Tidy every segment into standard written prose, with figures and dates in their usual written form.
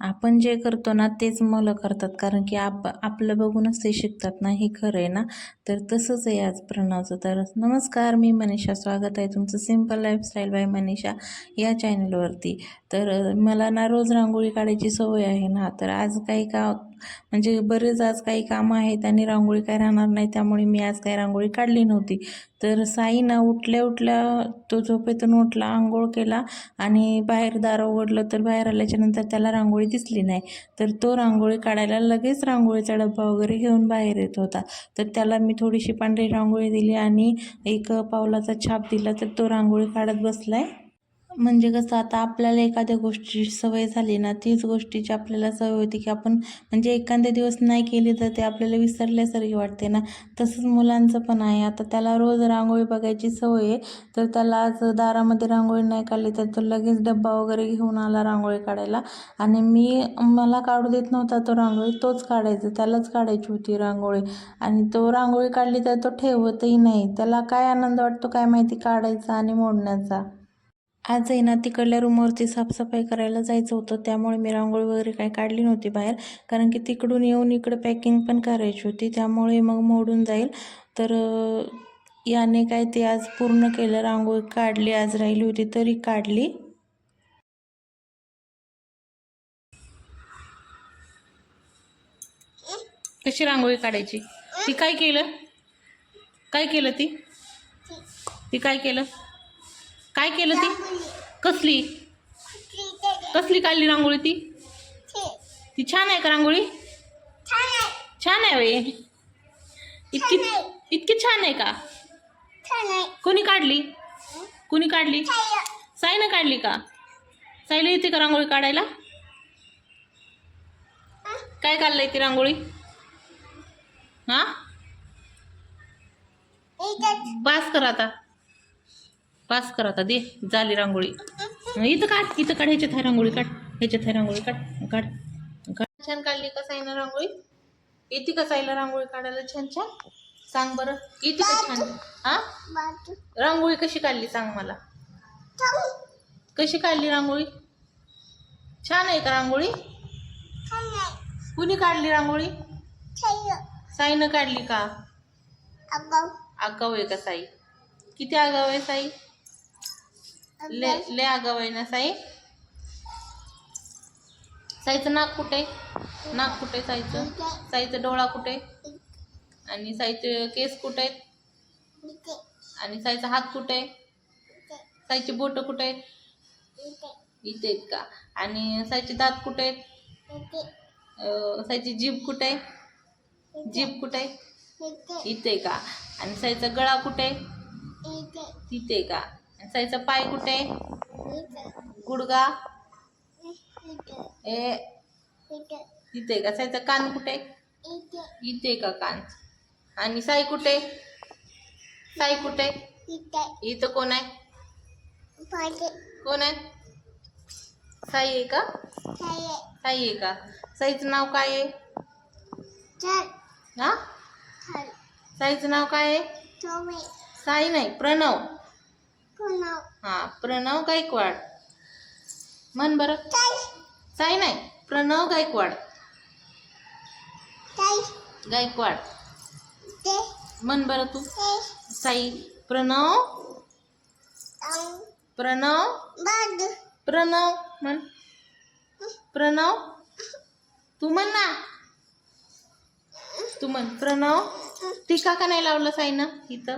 आपण जे करतो ना तेच मुलं करतात, कारण की आपलं बघूनच ते शिकतात ना, हे खरं आहे ना. तर तसंच आहे आज प्रणवचं. तर नमस्कार, मी मनीषा, स्वागत आहे तुमचं सिम्पल लाईफस्टाईल बाय मनीषा या चॅनलवरती. तर मला ना रोज रांगोळी काढायची सवय आहे ना, तर आज काही म्हणजे बरेच आज काही कामं आहेत आणि रांगोळी काय राहणार नाही, त्यामुळे मी आज काही रांगोळी काढली नव्हती. तर साई ना उठल्या उठल्या तो झोपेतून उठला, आंघोळ केला आणि बाहेर दार उघडलं, तर बाहेर आल्याच्यानंतर त्याला रांगोळी दिसली नाही. तर तो रांगोळी काढायला लगेच रांगोळीचा डब्बा वगैरे घेऊन बाहेर येत होता. तर त्याला मी थोडीशी पांढरी रांगोळी दिली आणि एक पावलाचा छाप दिला, तर तो रांगोळी काढत बसलाय. म्हणजे कसं, आता आपल्याला एखाद्या गोष्टीची सवय झाली ना, तीच गोष्टीची आपल्याला सवय होती की आपण म्हणजे एखादे दिवस नाही केली तर ते आपल्याला विसरल्यासारखी वाटते ना. तसंच मुलांचं पण आहे. आता त्याला रोज रांगोळी बघायची सवय आहे, तर त्याला आज दारामध्ये रांगोळी नाही काढली तर तो लगेच डब्बा वगैरे घेऊन आला रांगोळी काढायला. आणि मला काढू देत नव्हता तो रांगोळी, तोच काढायचा, त्यालाच काढायची होती रांगोळी. आणि तो रांगोळी काढली तर तो ठेवतही नाही. त्याला काय आनंद वाटतो काय माहिती, काढायचा आणि मोडण्याचा. आज आहे ना, तिकडल्या रूमवरती साफसफाई करायला जायचं होतं, त्यामुळे मी रांगोळी वगैरे काही काढली नव्हती बाहेर, कारण की तिकडून येऊन इकडं पॅकिंग पण करायची होती, त्यामुळे मग मोडून जाईल. तर याने काय ते आज पूर्ण केलं, रांगोळी काढली, आज राहिली होती तरी काढली. कशी रांगोळी काढायची ती? काय केलं? काय केलं ती काय केलं? काय केलं ती? कसली कसली काढली रांगोळी ती? ती छान आहे का रांगोळी? छान आहे वे. इतकी इतकी छान आहे का? कोणी काढली? कोणी काढली? साईनं काढली का? साईला येते का रांगोळी काढायला? काय काढलंय ती रांगोळी? हा, बास कर आता, बास कर आता, दे झाली रांगोळी. इथं काढ, इथं काढ, ह्याच्यात आहे रांगोळी काढ, ह्याच्यात आहे रांगोळी काढ, काढ काढ. छान काढली का साईनं रांगोळी? येते का साईला रांगोळी काढायला छान छान? सांग बरं, येते का छान? हा, रांगोळी कशी काढली सांग मला. कशी काढली रांगोळी? छान आहे का रांगोळी? कुणी काढली रांगोळी? साईनं काढली का? आगाव आहे का साई? किती आगाव आहे साई? ले आगाव आहे ना साई. साईचं नाक कुठे? नाक कुठे साईचं? साईचं डोळा कुठे? आणि साईचे केस कुठे? आणि साईचा हात कुठे? साईची बोट कुठे? इथे आहेत का? आणि साईचे दात कुठे? साईची जीभ कुठे? जीभ कुठे? इथे का? आणि साईचा गळा कुठे? तिथे का? आणि साईचा पाय कुठे? गुडगा तिथे का? साईचा कान कुठे? इथे का कान? आणि साई कुठे? साई कुठे? इथं कोण आहे? कोण आहे? साई आहे का? साई आहे का? साईचं नाव काय आहे? हा, साईचं नाव काय आहे? साई नाही, प्रणव. हा, प्रणव गायकवाड म्हण बरं. साई नाही, प्रणव गायकवाड. गायकवाड म्हण बरं तू. साई प्रणव, प्रणव, प्रणव म्हण. प्रणव, तू म्हण ना, तू म्हण प्रणव. टीका का नाही लावलं साईनं इथं?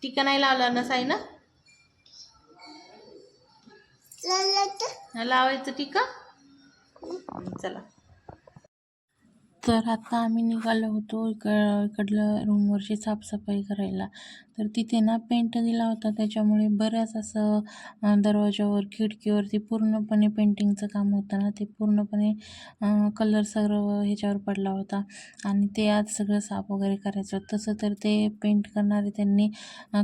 टीका नाही लावला ना साईनं? लावायचं टीका. चला. तर आता आम्ही निघालो होतो इकडलं रूमवरची साफसफाई करायला. तर तिथे ना पेंट दिला होता, त्याच्यामुळे बऱ्याच असं दरवाजावर खिडकीवरती पूर्णपणे पेंटिंगचं काम होतं ना, ते पूर्णपणे कलर सर्व ह्याच्यावर पडला होता आणि ते आज सगळं साफ वगैरे करायचं होतं. तसं तर ते पेंट करणारे त्यांनी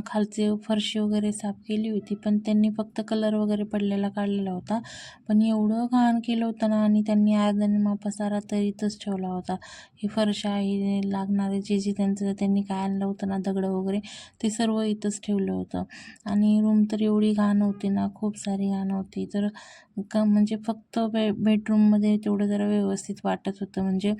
खालचे फरशी वगैरे साफ केली होती, पण त्यांनी फक्त कलर वगैरे पडलेला काढलेला होता. पण एवढं घाण केलं होतं ना, आणि त्यांनी आज आणि पसारा तर इथंच ठेवला होता. ही फरशा आहे लागणारे जे त्यांनी काय आणलं होतं ना, दगडं वगैरे ते सर्व इथंच ठेवलं होतं. आणि रूम तर एवढी घाण होती ना, खूप सारी घाण होती. तर म्हणजे फक्त बेडरूममध्ये तेवढं जरा व्यवस्थित वाटत होतं, म्हणजे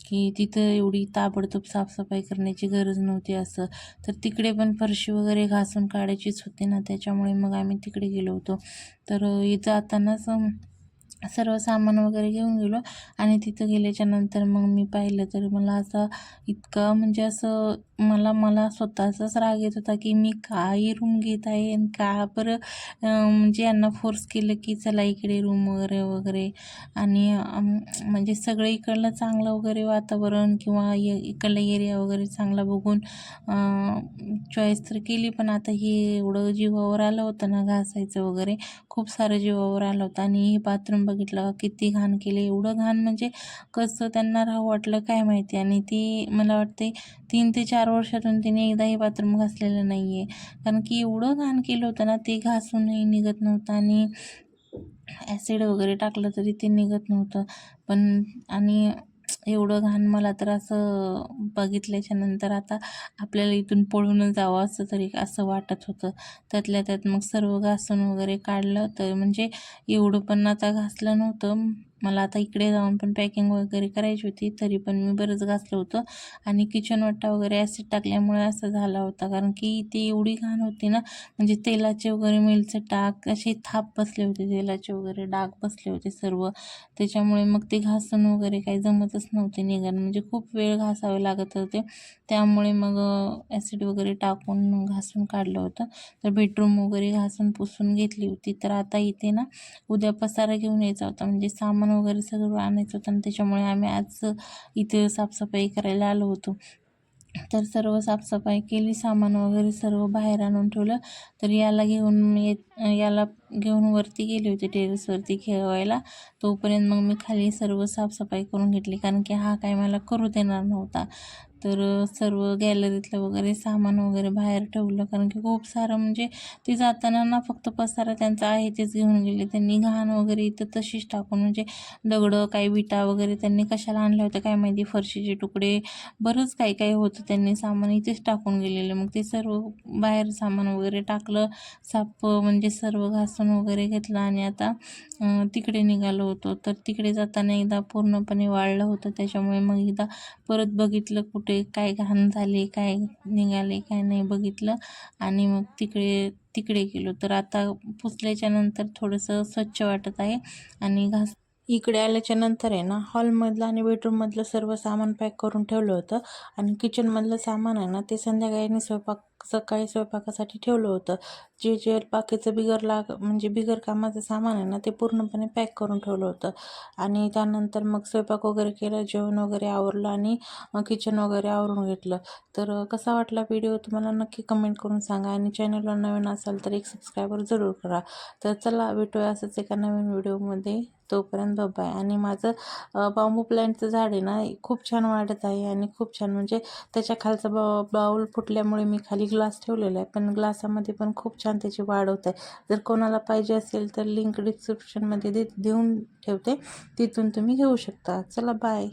की तिथं एवढी ताबडतोब साफसफाई करण्याची गरज नव्हती असं. तर तिकडे पण फरशी वगैरे घासून काढायचीच होती ना, त्याच्यामुळे मग आम्ही तिकडे गेलो होतो. तर जातानाच सर्व सामान वगैरे घेऊन गेलो आणि तिथं गेल्याच्या नंतर मग मी पाहिलं तर मला असं इतकं म्हणजे असं मला स्वतःचाच राग येत होता की मी का ही रूम घेत आहे आणि का बरं म्हणजे यांना फोर्स केलं की चला इकडे रूम वगैरे वगैरे. आणि म्हणजे सगळं इकडलं चांगलं वगैरे वातावरण किंवा इकडला एरिया वगैरे चांगला बघून चॉईस तर केली, पण आता हे एवढं जीवावर आलं होतं ना घासायचं वगैरे, खूप सारं जीवावर आलं होतं. आणि बाथरूम बघितलं किती घाण केले, एवढं घाण म्हणजे कसं त्यांना राहू वाटलं काय माहिती. आणि ती मला वाटते 3 ते 4 वर्षातून तिने एकदाही बाथरूम घासलेलं नाही आहे, कारण की एवढं घाण केलं होतं ना, ते घासूनही निघत नव्हतं आणि ॲसिड वगैरे टाकलं तरी ते निघत नव्हतं. पण आणि एवढं घाण मला तर असं बघितल्याच्या नंतर आता आपल्याला इथून पळूनच जावं असं तरी असं वाटत होतं. त्यातल्या त्यात मग सर्व घासून वगैरे काढलं, तर म्हणजे एवढं पण आता घासलं नव्हतं. मला आता इकडे जाऊन पण पॅकिंग वगैरे करायची होती, तरी पण मी बरंच घासलं होतं. आणि किचन वट्टा वगैरे ॲसिड टाकल्यामुळे असं झाला होता, कारण की ती एवढी घाण होती ना, म्हणजे तेलाचे वगैरे मिलचे टाक असे थाप बसले होते, तेलाचे वगैरे डाग बसले होते सर्व. त्याच्यामुळे मग ते घासून वगैरे काही जमतच नव्हते निघायला, म्हणजे खूप वेळ घासावे लागत होते. त्यामुळे मग ॲसिड वगैरे टाकून घासून काढलं होतं. तर बेडरूम वगैरे घासून पुसून घेतली होती. तर आता इथे ना उद्या पसारा घेऊन यायचा होता, म्हणजे सामान वगैरे सगळं आणायचं होतं आणि त्याच्यामुळे आम्ही आज इथे साफसफाई करायला आलो होतो. तर सर्व साफसफाई केली, सामान वगैरे सर्व बाहेर आणून ठेवलं. तर याला घेऊन वरती गेले होते टेरेसवरती खेळवायला. तोपर्यंत मग मी खाली सर्व साफसफाई करून घेतली, कारण की हा काय मला करू देणार नव्हता. तर सर्व गॅलरीतलं वगैरे सामान वगैरे बाहेर ठेवलं, कारण की खूप सारं म्हणजे ते जाताना ना फक्त पसारा त्यांचा आहे तेच घेऊन गेले. त्यांनी घाण वगैरे इथं तशीच टाकून, म्हणजे दगडं काही विटा वगैरे त्यांनी कशाला आणल्या होत्या काय माहिती, फरशीचे तुकडे बरंच काही काही होतं, त्यांनी सामान इथेच टाकून गेलेलं. मग ते सर्व बाहेर सामान वगैरे टाकलं, साफ म्हणजे सर्व घासून वगैरे घेतलं आणि आता तिकडे निघालो होतो. तर तिकडे जाताना एकदा पूर्णपणे वाळलं होतं, त्याच्यामुळे मग एकदा परत बघितलं कुठे काय घाण झाली, काय निघाले काय नाही बघितलं आणि मग तिकडे तिकडे गेलो. तर आता पुसल्याच्या नंतर थोडंसं स्वच्छ वाटत आहे. आणि इकडे आल्याच्या नंतर आहे ना, हॉलमधलं आणि बेडरूममधलं सर्व सामान पॅक करून ठेवलं होतं. आणि किचनमधलं सामान आहे ना, ते संध्याकाळी आणि सकाळी स्वयंपाकासाठी ठेवलं होतं. जे बाकीचं म्हणजे बिगर कामाचं सामान आहे ना, ते पूर्णपणे पॅक करून ठेवलं होतं. आणि त्यानंतर मग स्वयंपाक वगैरे केला, जेवण वगैरे आवरलं आणि किचन वगैरे आवरून घेतलं. तर कसा वाटला व्हिडिओ तुम्हाला नक्की कमेंट करून सांगा. आणि चॅनलवर नवीन असाल तर एक सबस्क्रायबर जरूर करा. तर चला भेटूया असंच एका नवीन व्हिडिओमध्ये. तोपर्यंत बाय. आणि माझं बांबू प्लॅन्टचं झाड आहे ना, खूप छान वाढत आहे आणि खूप छान, म्हणजे त्याच्या खालचा बाऊल फुटल्यामुळे मी खाली ग्लास ठेवलेला आहे, पण ग्लासामध्ये पण खूप छान त्याची वाढ होत आहे. जर कोणाला पाहिजे असेल तर लिंक डिस्क्रिप्शनमध्ये देऊन ठेवते, तिथून तुम्ही घेऊ शकता. चला बाय.